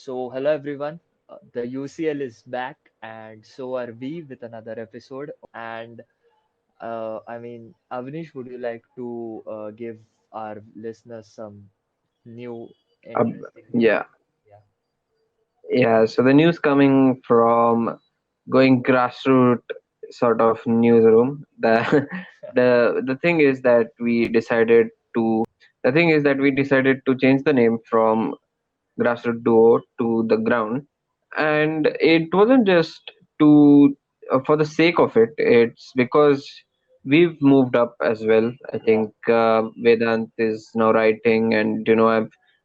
Hello everyone. The UCL is back, and so are we with another episode. And Avnish, would you like to give our listeners some new Um, interesting news? yeah, Yeah, yeah. So the news coming from going grassroots sort of newsroom. The thing is that we decided to change the name from grassroots duo to the ground, and it wasn't just to for the sake of it. It's because we've moved up as well. I yeah, think Vedant is now writing, and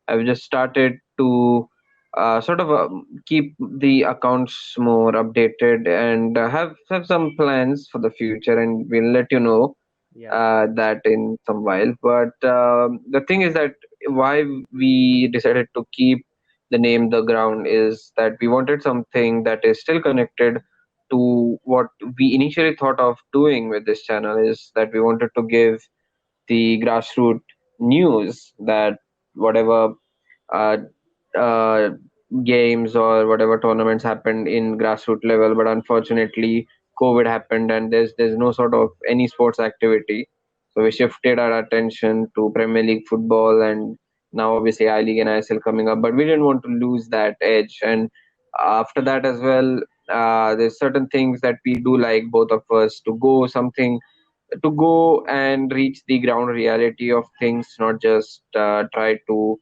I've just started to sort of keep the accounts more updated and have some plans for the future, and we'll let you know yeah, that in some while. But the thing is that why we decided to keep the name The Ground is that we wanted something that is still connected to what we initially thought of doing with this channel, is that we wanted to give the grassroots news that whatever uh, uh, games or whatever tournaments happened in grassroots level, but unfortunately COVID happened and there's no sort of any sports activity. So we shifted our attention to Premier League football, and now obviously I League and ISL coming up, but we didn't want to lose that edge. And after that as well, there's certain things that we do like, both of us, to go and reach the ground reality of things, not just try to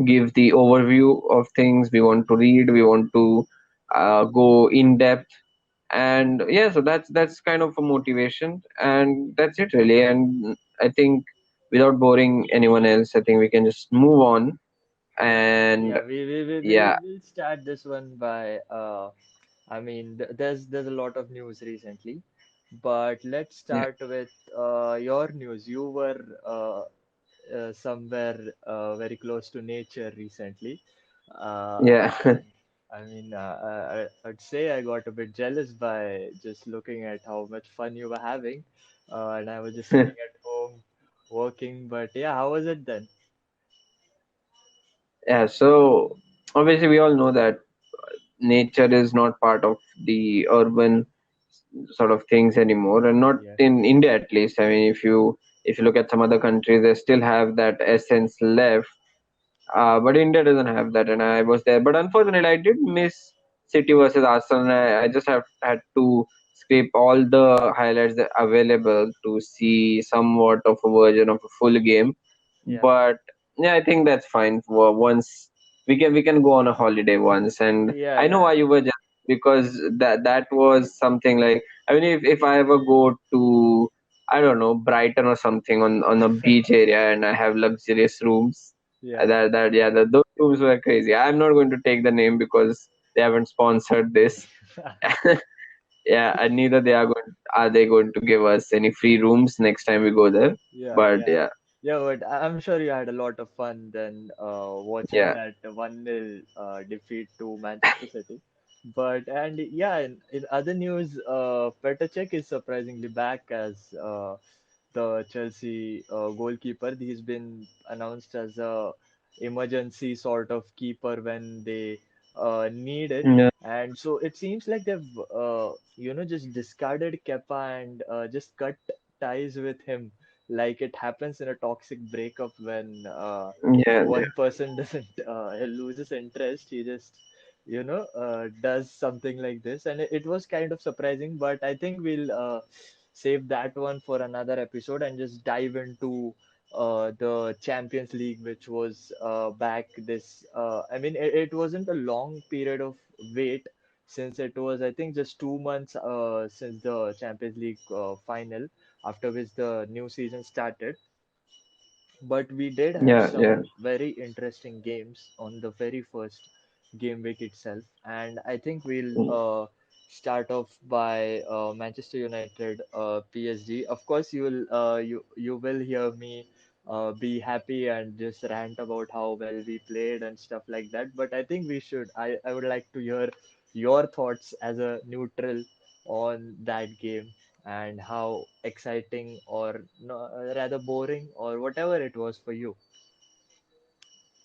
give the overview of things. We want to read, we want to go in depth, and yeah, so that's kind of a motivation, and that's it really. And I think without boring anyone else, I think we can just move on. And yeah. yeah, We'll start this one by there's a lot of news recently, but let's yeah, start with your news. You were somewhere very close to nature recently. yeah. And I'd say I got a bit jealous by just looking at how much fun you were having. And I was just sitting at home working. But yeah, how was it then? Yeah, so obviously we all know that nature is not part of the urban sort of things anymore, and not Yeah, in India at least. I mean, if you look at some other countries, they still have that essence left. But India doesn't have that, and I was there. But unfortunately, I did miss City versus Arsenal. And I just have had to scrape all the highlights that are available to see somewhat of a version of a full game. yeah, But yeah, I think that's fine. For once we can go on a holiday once, and yeah, I know yeah. why you were just, because that was something like, I mean, if I ever go to, I don't know, Brighton or something, on a beach area, and I have luxurious rooms, Yeah. those rooms were crazy. I'm not going to take the name because they haven't sponsored this. Yeah, and neither they going to give us any free rooms next time we go there. Yeah, But yeah. yeah, Yeah, but I'm sure you had a lot of fun then watching yeah, that 1-0 defeat to Manchester City. But and yeah, in other news, Petr is surprisingly back as the Chelsea goalkeeper. He's been announced as a emergency sort of keeper when they need it. yeah, And so it seems like they've just discarded Kepa and just cut ties with him, like it happens in a toxic breakup when yeah, one person doesn't loses interest. He just does something like this, and it was kind of surprising. But I think we'll save that one for another episode and just dive into the Champions League, which was back this. It wasn't a long period of wait, since it was, I think, just 2 months since the Champions League final, after which the new season started. But we did have yeah, yeah. some very interesting games on the very first game week itself. And I think we'll start off by Manchester United PSG. Of course, you will hear me be happy and just rant about how well we played and stuff like that. But I think I would like to hear your thoughts as a neutral on that game and how exciting or no, rather boring or whatever it was for you.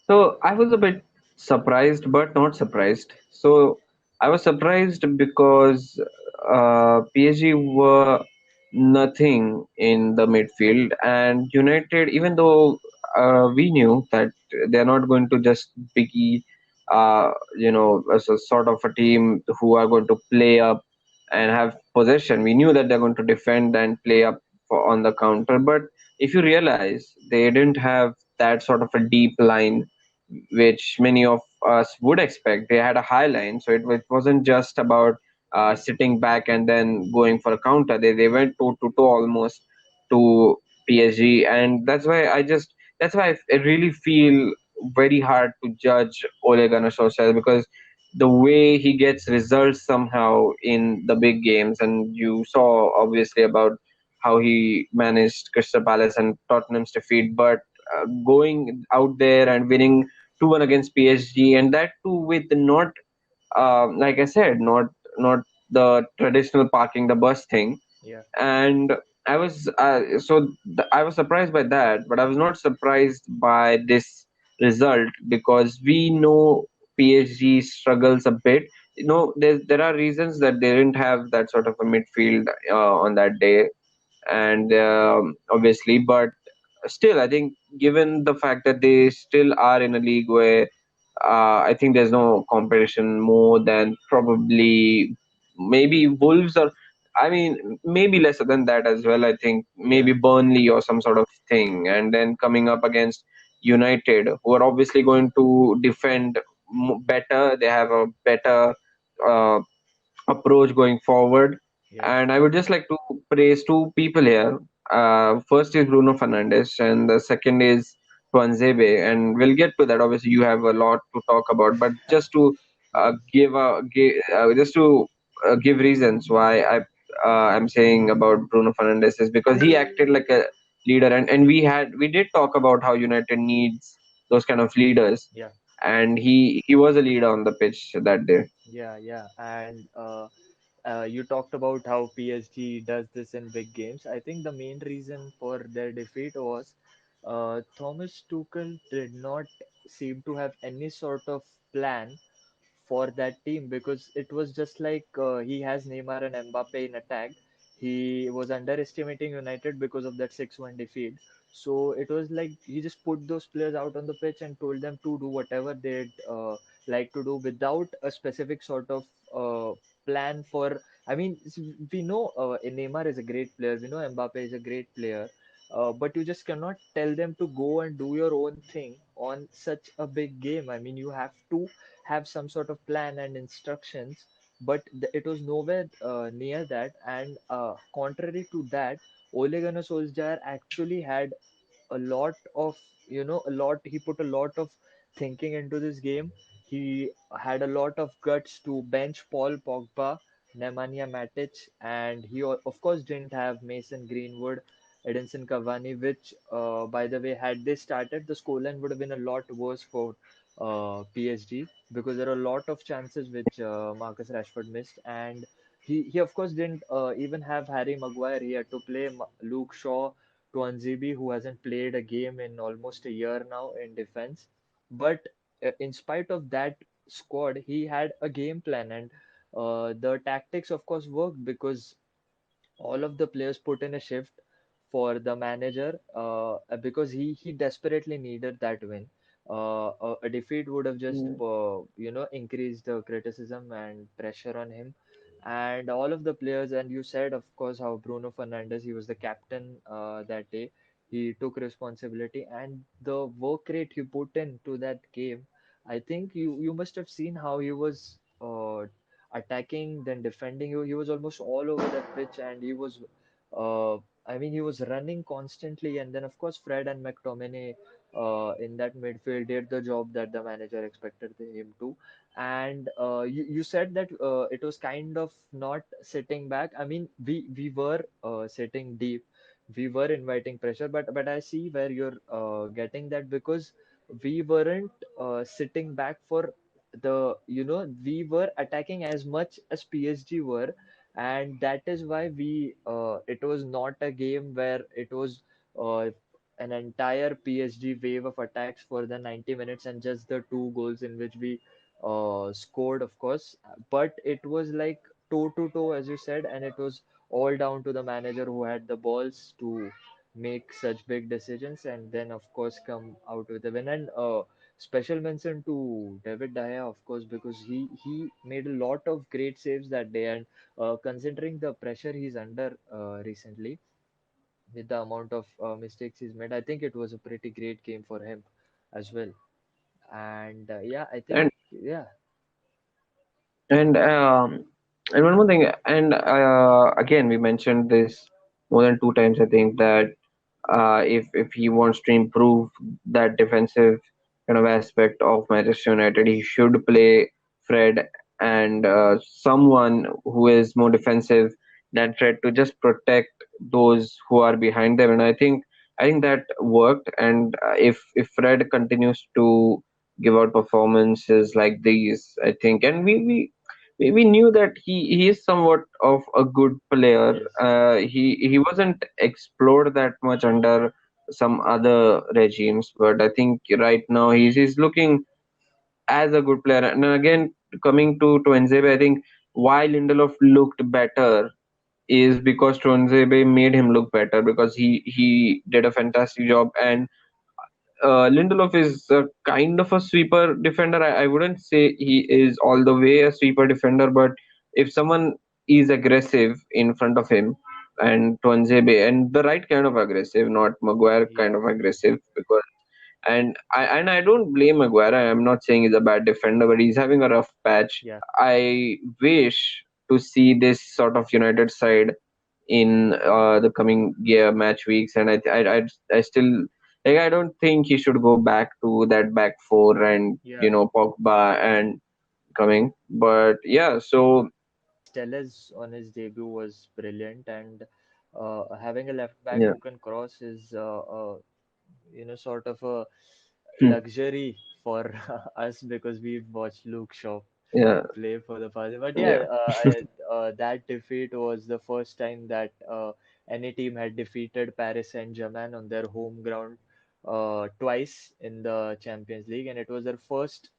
So I was a bit surprised but not surprised. So I was surprised because PSG were nothing in the midfield, and United, even though we knew that they're not going to just be, as a sort of a team who are going to play up and have possession. We knew that they're going to defend and play up on the counter. But if you realize, they didn't have that sort of a deep line which many of us would expect. They had a high line, so it wasn't just about sitting back and then going for a counter. They went toe to toe almost to PSG, and that's why I really feel very hard to judge Ole Gunnar Solskjaer, because the way he gets results somehow in the big games, and you saw obviously about how he managed Crystal Palace and Tottenham's defeat, but going out there and winning 2-1 against PSG, and that too with not, like I said, not the traditional parking the bus thing. Yeah, And I was surprised by that, but I was not surprised by this result because we know PSG struggles a bit. There are reasons that they didn't have that sort of a midfield on that day, and obviously, but still, I think given the fact that they still are in a league where I think there's no competition more than probably maybe Wolves, or I mean maybe lesser than that as well. I think yeah, maybe Burnley or some sort of thing, and then coming up against United, who are obviously going to defend better. They have a better uh, approach going forward. yeah, And I would just like to praise two people here. First is Bruno Fernandes, and the second is Tuanzebe. And we'll get to that. Obviously, you have a lot to talk about, but just to yeah, give reasons why I'm saying about Bruno Fernandes is because he acted like a leader, and we did talk about how United needs those kind of leaders, yeah, and he was a leader on the pitch that day. yeah, yeah. And you talked about how PSG does this in big games. I think the main reason for their defeat was Thomas Tuchel did not seem to have any sort of plan for that team because it was just like he has Neymar and Mbappe in attack. He was underestimating United because of that 6-1 defeat. So it was like he just put those players out on the pitch and told them to do whatever they'd like to do without a specific sort of plan for. I mean, we know Neymar is a great player. We know Mbappe is a great player. But you just cannot tell them to go and do your own thing on such a big game. I mean, you have to have some sort of plan and instructions, but it was nowhere near that. And contrary to that, Ole Gunnar Solskjaer actually had a lot of, he put a lot of thinking into this game. He had a lot of guts to bench Paul Pogba, Nemanja Matic, and he of course didn't have Mason Greenwood, Edinson Cavani, which, by the way, had they started, the scoreline would have been a lot worse for PSG because there are a lot of chances which Marcus Rashford missed, and he of course didn't even have Harry Maguire. He had to play Luke Shaw, Tuanzebe, who hasn't played a game in almost a year now in defense. But in spite of that squad, he had a game plan, and the tactics, of course, worked because all of the players put in a shift for the manager because he desperately needed that win. A defeat would have just increased the criticism and pressure on him, and all of the players. And you said, of course, how Bruno Fernandes, he was the captain that day. He took responsibility, and the work rate he put into that game. I think you must have seen how he was attacking, then defending. He was almost all over that pitch, and he was, uh, I mean, he was running constantly. And then, of course, Fred and McTominay in that midfield did the job that the manager expected him to. And you said that it was kind of not sitting back. I mean, we were sitting deep. We were inviting pressure, but I see where you're getting that because we weren't sitting back for we were attacking as much as PSG were, and that is why it was not a game where it was an entire PSG wave of attacks for the 90 minutes and just the two goals in which we scored, of course. But it was like toe to toe, as you said, and it was all down to the manager who had the balls to make such big decisions and then, of course, come out with a win. And special mention to David De Gea, of course, because he made a lot of great saves that day. And considering the pressure he's under recently, with the amount of mistakes he's made, I think it was a pretty great game for him as well. And yeah, I think and yeah, and um, and one more thing, and again, we mentioned this more than two times. I think that if he wants to improve that defensive kind of aspect of Manchester United, he should play Fred and someone who is more defensive than Fred to just protect those who are behind them. And I think that worked. And if Fred continues to give out performances like these, I think, and we knew that he is somewhat of a good player. yes, He wasn't explored that much under some other regimes, but I think right now he's looking as a good player. And again, coming to Tuanzebe, I think why Lindelof looked better is because Tuanzebe made him look better because he did a fantastic job. And Lindelof is kind of a sweeper defender. I wouldn't say he is all the way a sweeper defender, but if someone is aggressive in front of him and Tuanzebe, and the right kind of aggressive, not Maguire kind yeah, of aggressive, because and I don't blame Maguire. I'm not saying he's a bad defender, but he's having a rough patch. yeah, I wish to see this sort of United side in the coming year match weeks, and I still like I don't think he should go back to that back four and yeah. Pogba and coming, but yeah, so Telles on his debut was brilliant, and having a left back yeah, who can cross is sort of a hmm, luxury for us because we've watched Luke Shaw yeah, play for the past. But yeah, yeah, that defeat was the first time that any team had defeated Paris Saint-Germain on their home ground twice in the Champions League, and it was their first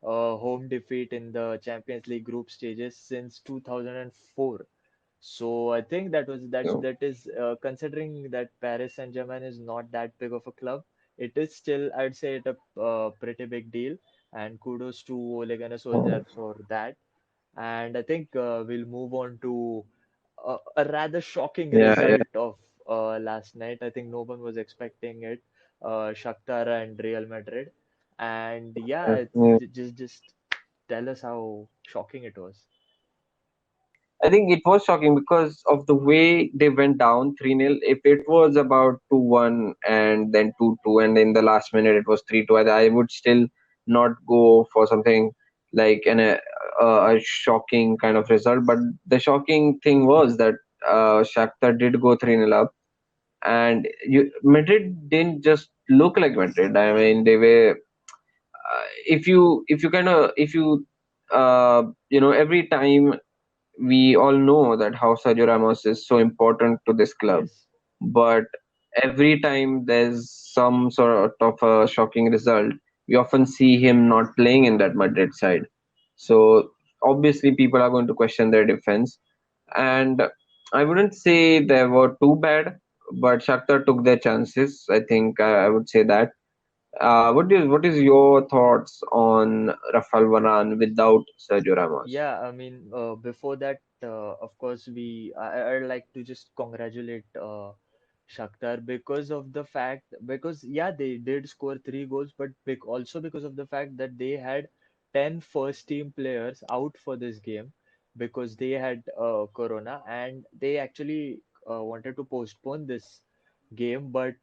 home defeat in the Champions League group stages since 2004. So I think so, that is considering that Paris Saint-Germain is not that big of a club, it is still, I'd say, it a pretty big deal. And kudos to Ole Gunnar um, Solskjaer for that. And I think we'll move on to a rather shocking yeah, yeah, result of last night. I think no one was expecting it. Shakhtar and Real Madrid. And yeah, yeah, yeah. just tell us how shocking it was. I think it was shocking because of the way they went down 3-0. If it was about 2-1 and then 2-2, and in the last minute it was 3-2, I would still not go for something like a shocking kind of result. But the shocking thing was that Shakhtar did go 3-0 up, and Madrid didn't just look like Madrid. I mean, they were. If you kind of if you every time we all know that how Sergio Ramos is so important to this club, Yes. but every time there's some sort of a shocking result, we often see him not playing in that Madrid side. So obviously, people are going to question their defense, and I wouldn't say they were too bad, but Shakhtar took their chances. I think I would say that. What is your thoughts on Rafael Varane without Sergio Ramos? Yeah, I mean, before that, of course, I'd like to just congratulate Shakhtar because of the fact, because yeah, they did score three goals, but also because of the fact that they had 10 first team players out for this game because they had Corona, and they actually wanted to postpone this game, but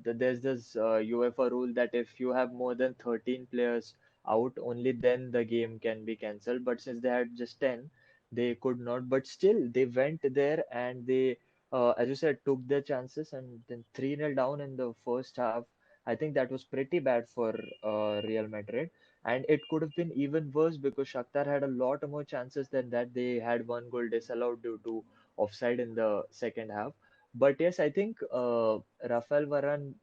there's this UEFA rule that if you have more than 13 players out, only then the game can be cancelled. But since they had just 10, they could not. But still, they went there and they, as you said, took their chances and then 3-0 down in the first half. I think that was pretty bad for Real Madrid. And it could have been even worse because Shakhtar had a lot more chances than that. They had one goal disallowed due to offside in the second half. But yes, I think Rafael Varane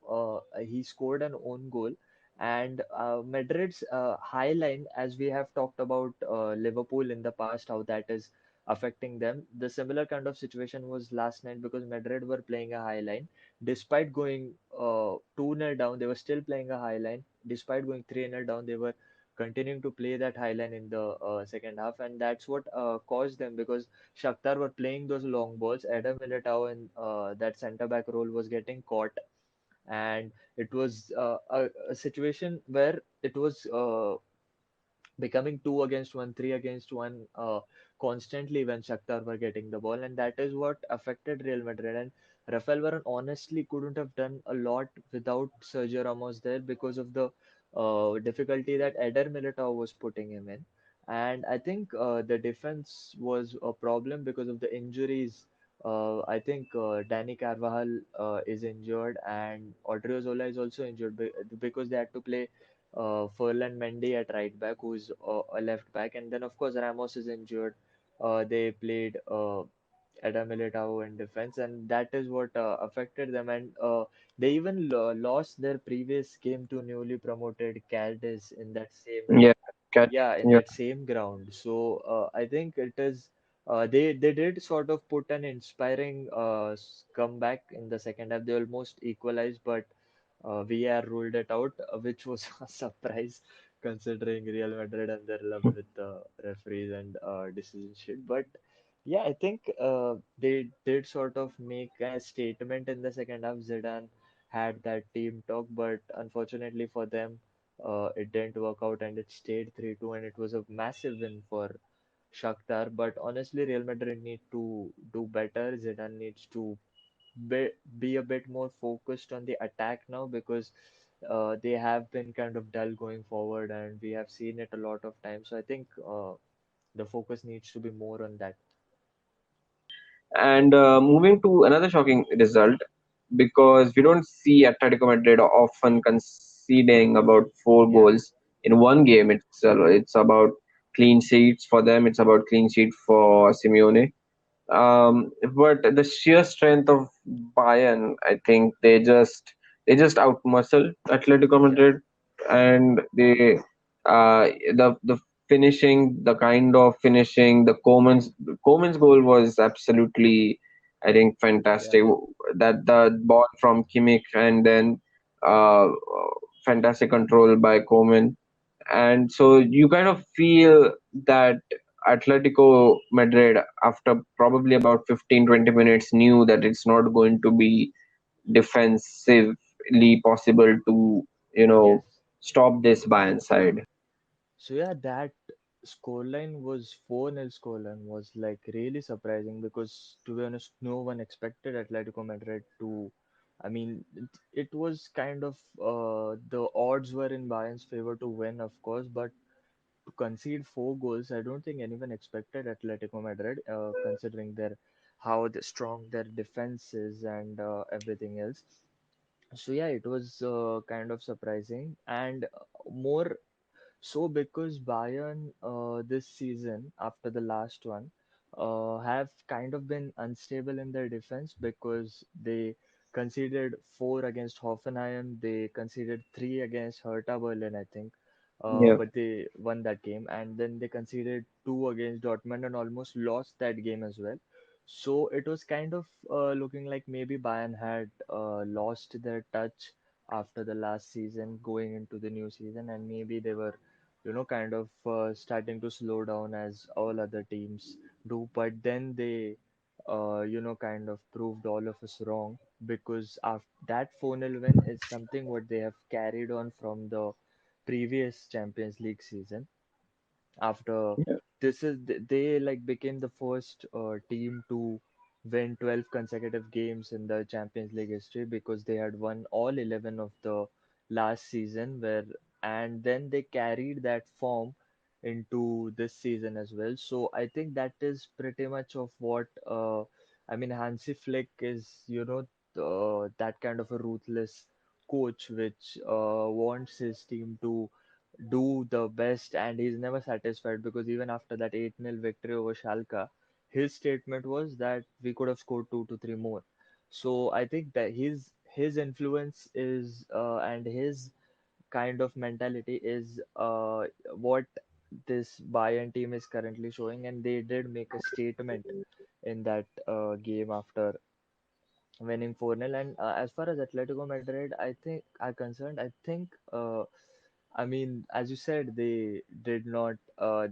he scored an own goal, and Madrid's high line, as we have talked about Liverpool in the past, how that is affecting them. The similar kind of situation was last night because Madrid were playing a high line, despite going 2-0 down, they were still playing a high line. Despite going 3-0 down, they were continuing to play that high line in the second half, and that's what caused them because Shakhtar were playing those long balls. Adam Militao in that centre back role was getting caught, and it was a situation where it was becoming two against one, three against one constantly when Shakhtar were getting the ball, and that is what affected Real Madrid. And Rafael Varane honestly couldn't have done a lot without Sergio Ramos there because of the difficulty that Eder Militao was putting him in. And I think the defense was a problem because of the injuries. I think Danny Carvajal is injured, and Odriozola is also injured because they had to play Ferland Mendy at right back, who's a left back, and then of course Ramos is injured. They played Adam Militao in defense, and that is what affected them. And they even lost their previous game to newly promoted Cadiz in that same, Yeah, cat. yeah, in Yeah, that same ground. So I think it is. They did sort of put an inspiring comeback in the second half. They almost equalized, but VR ruled it out, which was a surprise considering Real Madrid and their love with the referees and decision shit. But yeah, I think they did sort of make a statement in the second half. Zidane had that team talk, but unfortunately for them, it didn't work out and it stayed 3-2, and it was a massive win for Shakhtar. But honestly, Real Madrid need to do better. Zidane needs to be a bit more focused on the attack now because they have been kind of dull going forward, and we have seen it a lot of times. So I think the focus needs to be more on that. and moving to another shocking result, because we don't see Atletico Madrid often conceding about four Yeah, goals in one game. It's about clean sheets for them. It's about clean sheet for Simeone. But the sheer strength of Bayern, I think they just outmuscle Atletico yeah, Madrid, and the finishing, the kind of finishing, the Coman's goal was absolutely, I think, yeah, fantastic. That the ball from Kimmich, and then uh, fantastic control by Coman, and so you kind of feel that Atletico Madrid, after probably about 15-20 minutes, knew that it's not going to be defensively possible to, yes. stop this Bayern side. So yeah, that scoreline was 4-0 scoreline was like really surprising because to be honest, no one expected Atletico Madrid to. I mean, it was kind of the odds were in Bayern's favor to win, of course, but to concede four goals, I don't think anyone expected Atletico Madrid, considering how strong their defense is and everything else. So yeah, it was kind of surprising and more so because Bayern this season, after the last one, have kind of been unstable in their defense because they conceded four against Hoffenheim, they conceded three against Hertha Berlin, I think, Yeah. but they won that game, and then they conceded two against Dortmund and almost lost that game as well. So it was kind of looking like maybe Bayern had lost their touch after the last season, going into the new season, and maybe they were kind of starting to slow down as all other teams do. But then they, kind of proved all of us wrong because after that 4-0 win is something what they have carried on from the previous Champions League season after Yeah. this is they like became the first team to win 12 consecutive games in the Champions League history because they had won all 11 of the last season where and then they carried that form into this season as well. So I think that is pretty much of what I mean Hansi Flick is, that kind of a ruthless coach which wants his team to do the best, and he's never satisfied because even after that 8-0 victory over Schalke, his statement was that we could have scored two to three more. So I think that his influence is and his kind of mentality is what this Bayern team is currently showing, and they did make a statement in that game after winning 4-0. And as far as Atletico Madrid, I think are concerned, I think I mean, as you said, they did not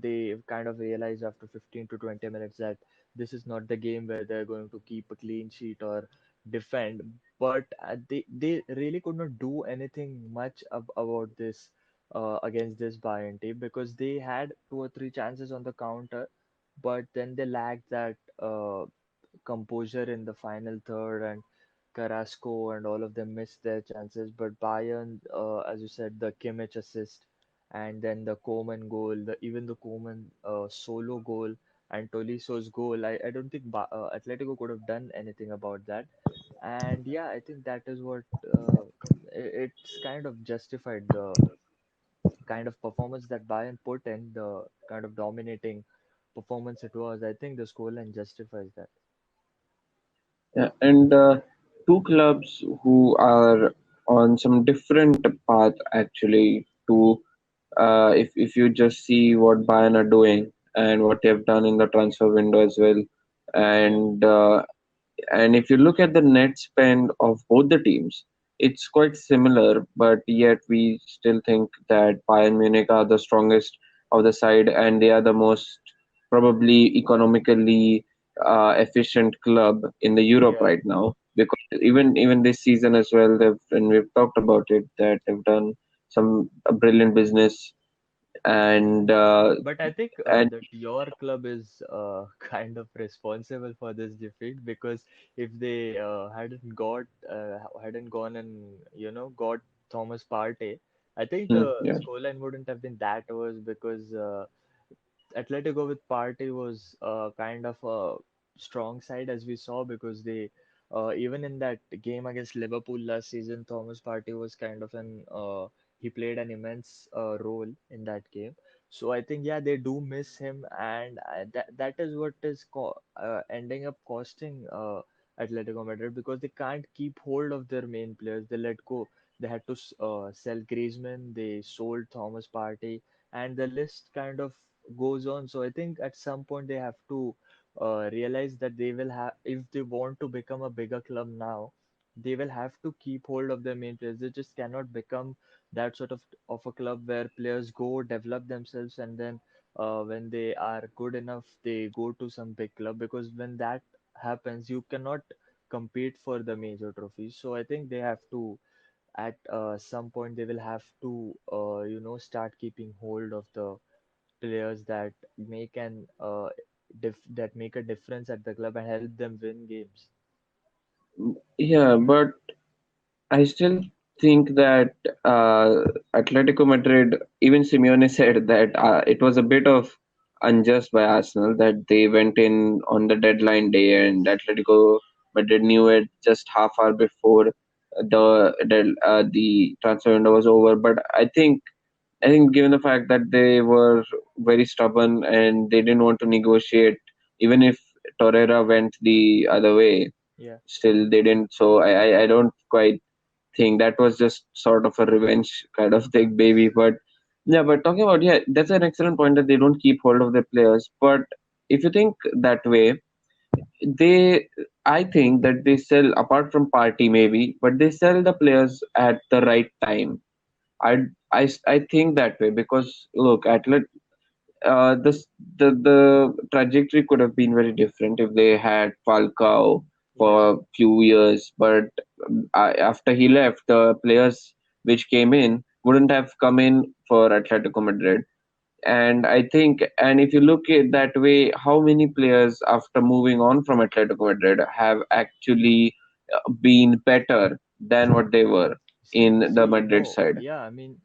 they kind of realized after 15 to 20 minutes that this is not the game where they're going to keep a clean sheet or defend. But they really could not do anything much about this against this Bayern team, because they had two or three chances on the counter, but then they lacked that composure in the final third, and Carrasco and all of them missed their chances. But Bayern, as you said, the Kimmich assist and then the Koeman goal, even the Koeman solo goal and Toliso's goal, I don't think Atletico could have done anything about that. And yeah, I think that is what it's kind of justified the kind of performance that Bayern put in, the kind of dominating performance it was. I think the scoreline justifies that. Yeah, and two clubs who are on some different path actually to if you just see what Bayern are doing and what they have done in the transfer window as well, and if you look at the net spend of both the teams, it's quite similar, but yet we still think that Bayern Munich are the strongest of the side, and they are the most probably economically efficient club in the Europe Yeah. right now. Because even this season as well, and we've talked about it, that they've done some brilliant business, and But I think and that your club is kind of responsible for this defeat, because if they hadn't gone and got Thomas Partey, I think the yeah. scoreline wouldn't have been that worse, because Atletico with Partey was kind of a strong side, as we saw, because they even in that game against Liverpool last season, Thomas Partey was kind of he played an immense role in that game. So I think yeah, they do miss him, and that is what is ending up costing Atletico Madrid, because they can't keep hold of their main players. They let go. They had to sell Griezmann. They sold Thomas Partey, and the list kind of goes on. So I think at some point they have to realize that they will have, if they want to become a bigger club now, they will have to keep hold of their main players. They just cannot become that sort of a club where players go develop themselves, and then when they are good enough, they go to some big club, because when that happens, you cannot compete for the major trophies. So I think they have to, at some point, they will have to start keeping hold of the players that that make a difference at the club and help them win games. Yeah, but I still think that Atletico Madrid, even Simeone said that it was a bit of unjust by Arsenal that they went in on the deadline day and Atletico Madrid knew it just half hour before the transfer window was over. But I think given the fact that they were very stubborn and they didn't want to negotiate, even if Torreira went the other way, Yeah. still they didn't. So I don't quite thing. That was just sort of a revenge kind of thing, baby. But yeah, but talking about, yeah, that's an excellent point that they don't keep hold of their players. But if you think that way, they, I think that they sell apart from party maybe, but they sell the players at the right time. I I think that way because look, this the trajectory could have been very different if they had Falcao Yeah. for a few years, but after he left, the players which came in wouldn't have come in for Atletico Madrid. And I think, and if you look at that way, how many players after moving on from Atletico Madrid have actually been better than what they were in the See, Madrid no, side? yeah, I mean,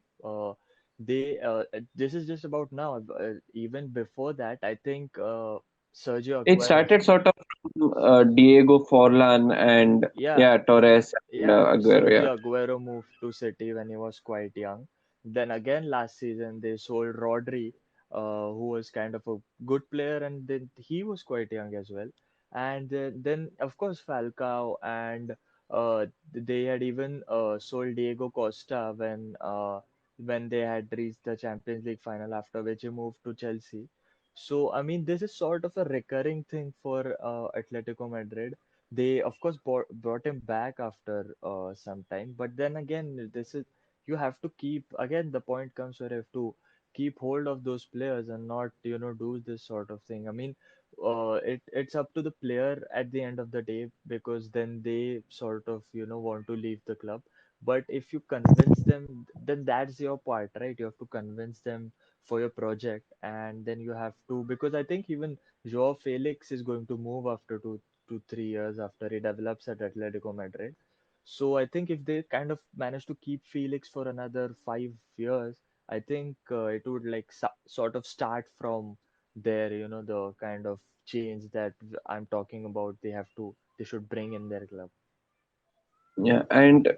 this is just about now. Even before that, I think Sergio It Aguero. started sort of from Diego Forlan and Yeah, yeah, Torres and yeah, Aguero. Yeah, Sergio Aguero moved to City when he was quite young. Then again, last season they sold Rodri, who was kind of a good player, and then he was quite young as well. And then of course Falcao, and they had even sold Diego Costa when they had reached the Champions League final, after which he moved to Chelsea. So I mean, this is sort of a recurring thing for Atletico Madrid. They of course brought him back after some time, but then again, this is, you have to keep, again the point comes where you have to keep hold of those players and not, do this sort of thing. I mean, it's up to the player at the end of the day, because then they sort of, want to leave the club. But if you convince them, then that's your part, right? You have to convince them for your project, and then you have to, because I think even Joao Felix is going to move after 2 to 3 years after he develops at Atletico Madrid. So I think if they kind of manage to keep Felix for another 5 years, I think it would like sort of start from there, the kind of change that I'm talking about. They should bring in their club. Yeah, and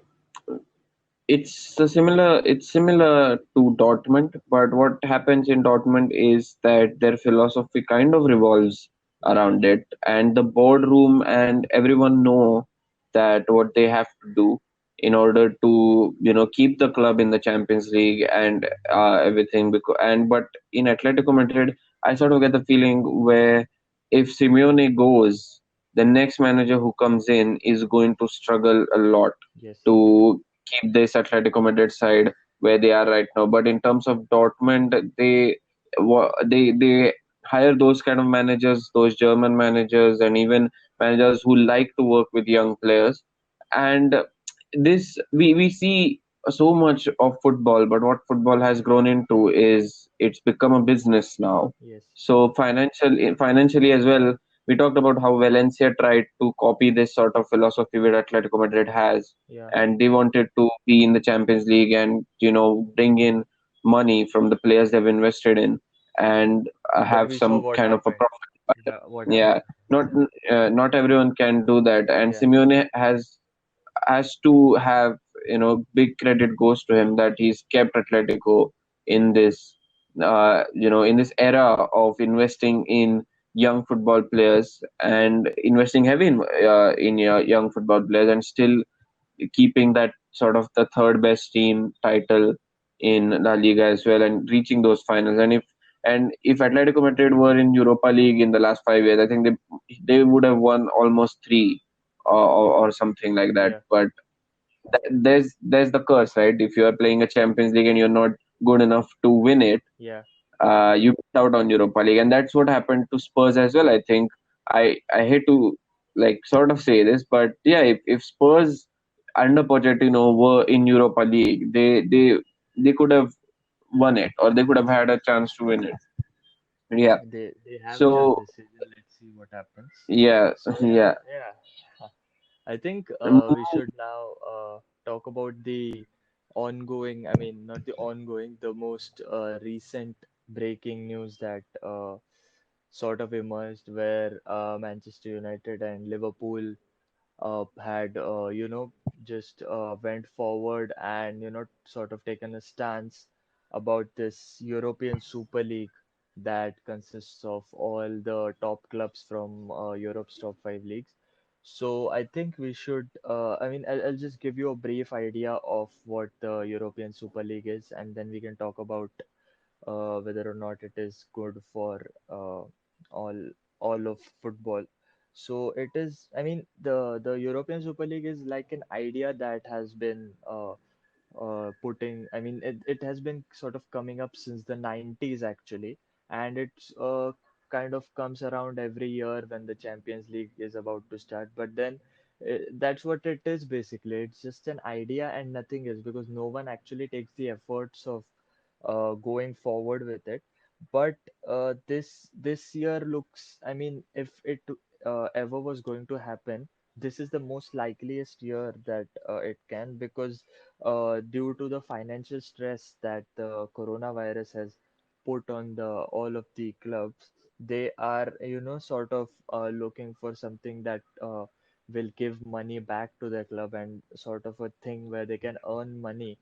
it's similar to Dortmund, but what happens in Dortmund is that their philosophy kind of revolves Yeah. around it, and the boardroom and everyone know that what they have to do in order to keep the club in the Champions League and everything. Because and but in Atletico Madrid, I sort of get the feeling where if Simeone goes, the next manager who comes in is going to struggle a lot Yes. to keep this Atletico Madrid side where they are right now. But in terms of Dortmund, they hire those kind of managers, those German managers, and even managers who like to work with young players. And this we see so much of football, but what football has grown into is it's become a business now. Yes. So financially as well, we talked about how Valencia tried to copy this sort of philosophy where Atletico Madrid has, Yeah. and they wanted to be in the Champions League and bring in money from the players they've invested in and But have we saw some what kind of a happened. profit. But Yeah, what yeah, happened. not everyone can do that, and Yeah. Simeone has to have big credit goes to him that he's kept Atletico in this in this era of investing in young football players and investing heavy in young football players and still keeping that sort of the third best team title in La Liga as well and reaching those finals. And if Atletico Madrid were in Europa League in the last 5 years, I think they would have won almost three or something like that. Yeah. But there's the curse, right? If you are playing a Champions League and you're not good enough to win it, Yeah. you missed out on Europa League, and that's what happened to Spurs as well. I think I hate to like sort of say this, but yeah, if Spurs under Pochettino were in Europa League, they could have won it, or they could have had a chance to win it. Yeah. They have just So this season. Let's see what happens. yeah, So yeah, yeah. yeah. I think we Move- should now talk about the ongoing, I mean, not the ongoing, the most recent breaking news that sort of emerged, where Manchester United and Liverpool had just went forward and sort of taken a stance about this European Super League that consists of all the top clubs from Europe's top five leagues. So I think we should, I mean, I'll just give you a brief idea of what the European Super League is, and then we can talk about whether or not it is good for all all of football. So it is, I mean, the European Super League is like an idea that has been I mean, it has been sort of coming up since the 90s actually, and it's kind of comes around every year when the Champions League is about to start. But then that's what it is basically. It's just an idea and nothing else, because no one actually takes the efforts of going forward with it. But this year looks, I mean, if it ever was going to happen, this is the most likeliest year that it can, because due to the financial stress that the coronavirus has put on the all of the clubs, they are, sort of looking for something that will give money back to the club, and sort of a thing where they can earn money.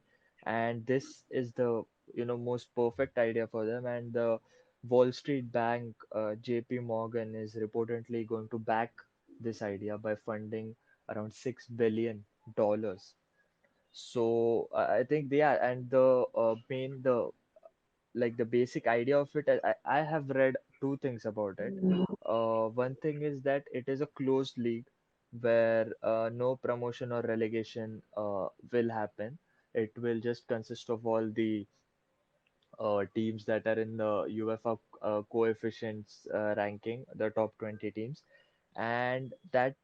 And this is the most perfect idea for them. And the Wall Street Bank, JP Morgan is reportedly going to back this idea by funding around $6 billion. So I think yeah, and the main the like the basic idea of it, I have read two things about it. One thing is that it is a closed league where no promotion or relegation will happen. It will just consist of all the teams that are in the UEFA coefficients ranking, the top 20 teams, and that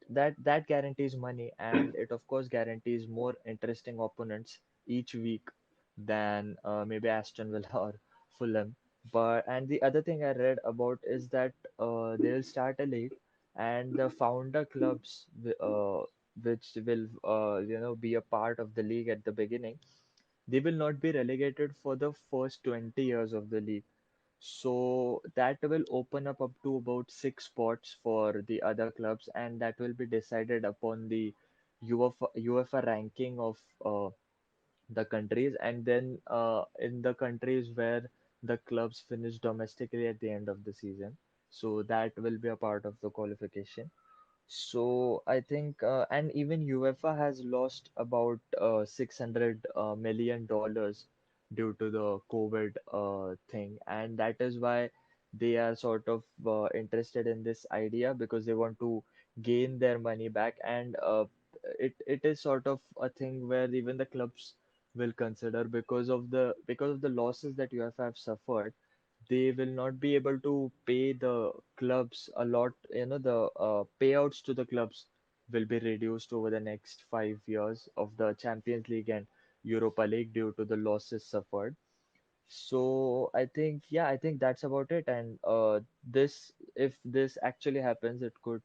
guarantees money, and it of course guarantees more interesting opponents each week than maybe Aston Villa or Fulham. But and the other thing I read about is that they'll start a league, and the founder clubs, which will be a part of the league at the beginning, they will not be relegated for the first 20 years of the league. So that will open up to about six spots for the other clubs, and that will be decided upon the UEFA ranking of the countries, and then in the countries where the clubs finish domestically at the end of the season. So that will be a part of the qualification. So I think, and even UEFA has lost about $600 million due to the COVID thing, and that is why they are sort of interested in this idea because they want to gain their money back, and it is sort of a thing where even the clubs will consider because of the losses that UEFA have suffered. They will not be able to pay the clubs a lot. The payouts to the clubs will be reduced over the next 5 years of the Champions League and Europa League due to the losses suffered. So I think, yeah, I think that's about it. And if this actually happens, it could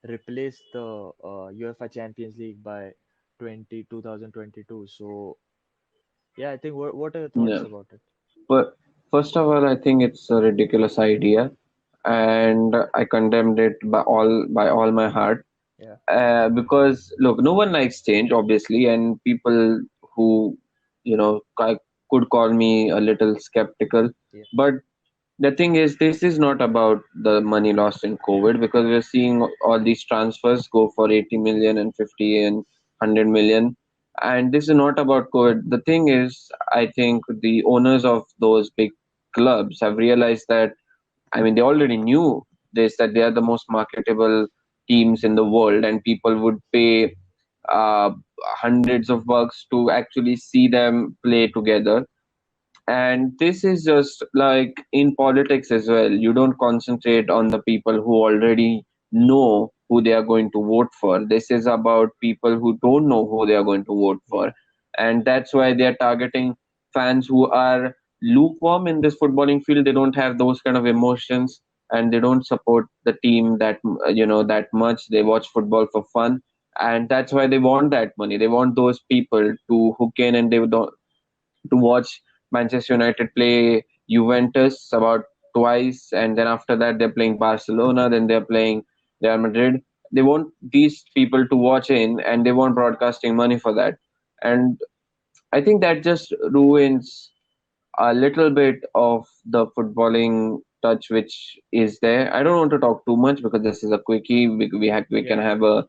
replace the UEFA Champions League by 2022. So yeah, I think what are your thoughts Yeah. about it? But first of all, I think it's a ridiculous idea, and I condemned it by all my heart. Yeah, Because look, no one likes change, obviously, and people who could call me a little skeptical, yeah, but the thing is, this is not about the money lost in COVID, because we're seeing all these transfers go for 80 million and 50 and 100 million. And this is not about COVID. The thing is, I think the owners of those big clubs have realized that, I mean, they already knew this, that they are the most marketable teams in the world, and people would pay uh, hundreds of bucks to actually see them play together. And this is just like in politics as well. You don't concentrate on the people who already know who they are going to vote for. This is about people who don't know who they are going to vote for. yeah, And that's why they are targeting fans who are lukewarm in this footballing field. They don't have those kind of emotions, and they don't support the team that much. They watch football for fun. And that's why they want that money. They want those people to hook in, and they don't to watch Manchester United play Juventus about twice, and then after that they're playing Barcelona, then they're playing Real Madrid. They want these people to watch in, and they want broadcasting money for that. And I think that just ruins a little bit of the footballing touch which is there. I don't want to talk too much because this is a quickie. We can yeah. have a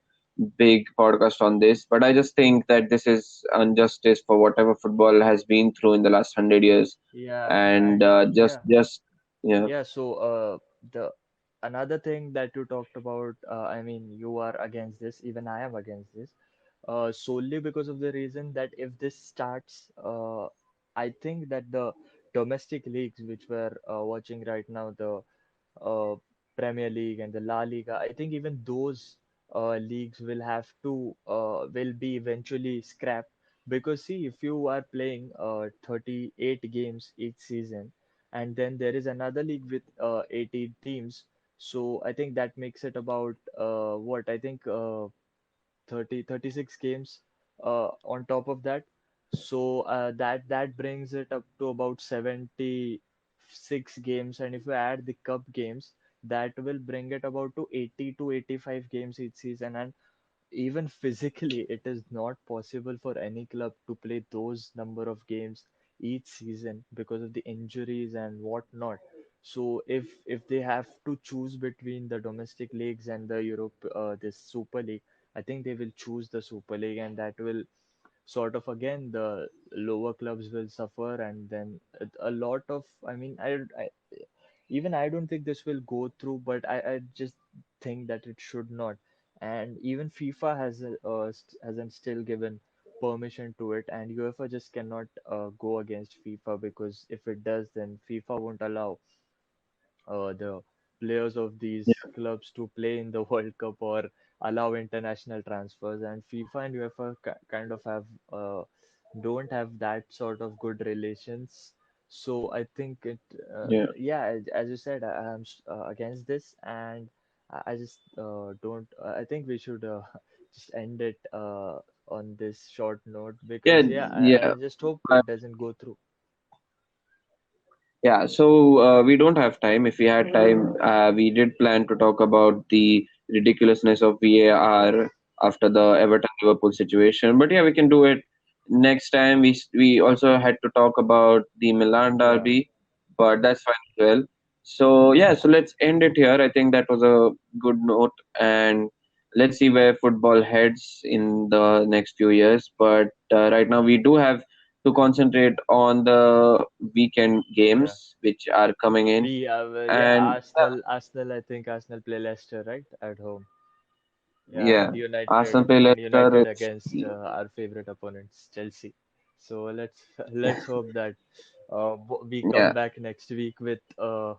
big podcast on this, but I just think that this is injustice for whatever football has been through in the last 100 years, Yeah, and and just yeah. so the another thing that you talked about, I mean, you are against this, even I am against this, solely because of the reason that if this starts, I think that the domestic leagues which we're watching right now, the uh, Premier League and the La Liga, I think even those leagues will have to will be eventually scrapped because see, if you are playing 38 games each season, and then there is another league with 80 teams, so I think that makes it about what I think 36 games on top of that. So that brings it up to about 76 games, and if you add the cup games, that will bring it about to 80 to 85 games each season. And even physically, it is not possible for any club to play those number of games each season because of the injuries and whatnot. So if they have to choose between the domestic leagues and the Europe this Super League, I think they will choose the Super League, and that will sort of again the lower clubs will suffer, and then a lot of, I mean, I even I don't think this will go through, but I just think that it should not. And even FIFA hasn't still given permission to it, and UEFA just cannot go against FIFA, because if it does, then FIFA won't allow the players of these Yeah, clubs to play in the World Cup or allow international transfers. And FIFA and UEFA kind of have don't have that sort of good relations. So I think yeah, yeah, as you said, I'm against this, and I just don't. I think we should just end it on this short note, yeah, because yeah, I yeah. just hope it doesn't go through. Yeah, so we don't have time. If we had time, we did plan to talk about the ridiculousness of VAR after the Everton Liverpool situation. But yeah, we can do it next time. We also had to talk about the Milan Yeah, derby, but that's fine as well. So yeah, so let's end it here. I think that was a good note, and let's see where football heads in the next few years. But right now, we do have to concentrate on the weekend yeah. games which are coming in. Yeah, And Arsenal. I think Arsenal play Leicester, right, at home. Yeah, yeah, and Arsenal United, play and Leicester. United It's against our favorite opponents, Chelsea. So let's hope that we come yeah, back next week with a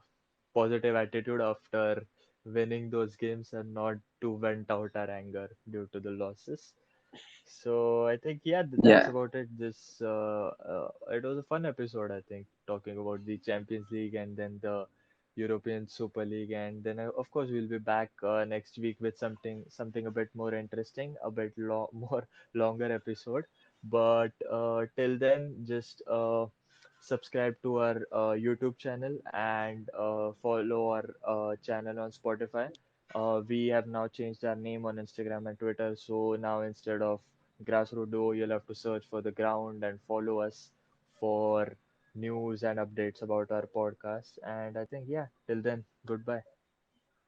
positive attitude after winning those games, and not to vent out our anger due to the losses. So I think yeah, that's yeah, about it. It was a fun episode, I think, talking about the Champions League and then the European Super League, and then of course we'll be back next week with something a bit more interesting, a bit more longer episode. But till then, just subscribe to our YouTube channel, and follow our channel on Spotify. We have now changed our name on Instagram and Twitter, so now instead of Grassroot Duo, you'll have to search for the ground and follow us for news and updates about our podcast. And I think, yeah, till then, goodbye.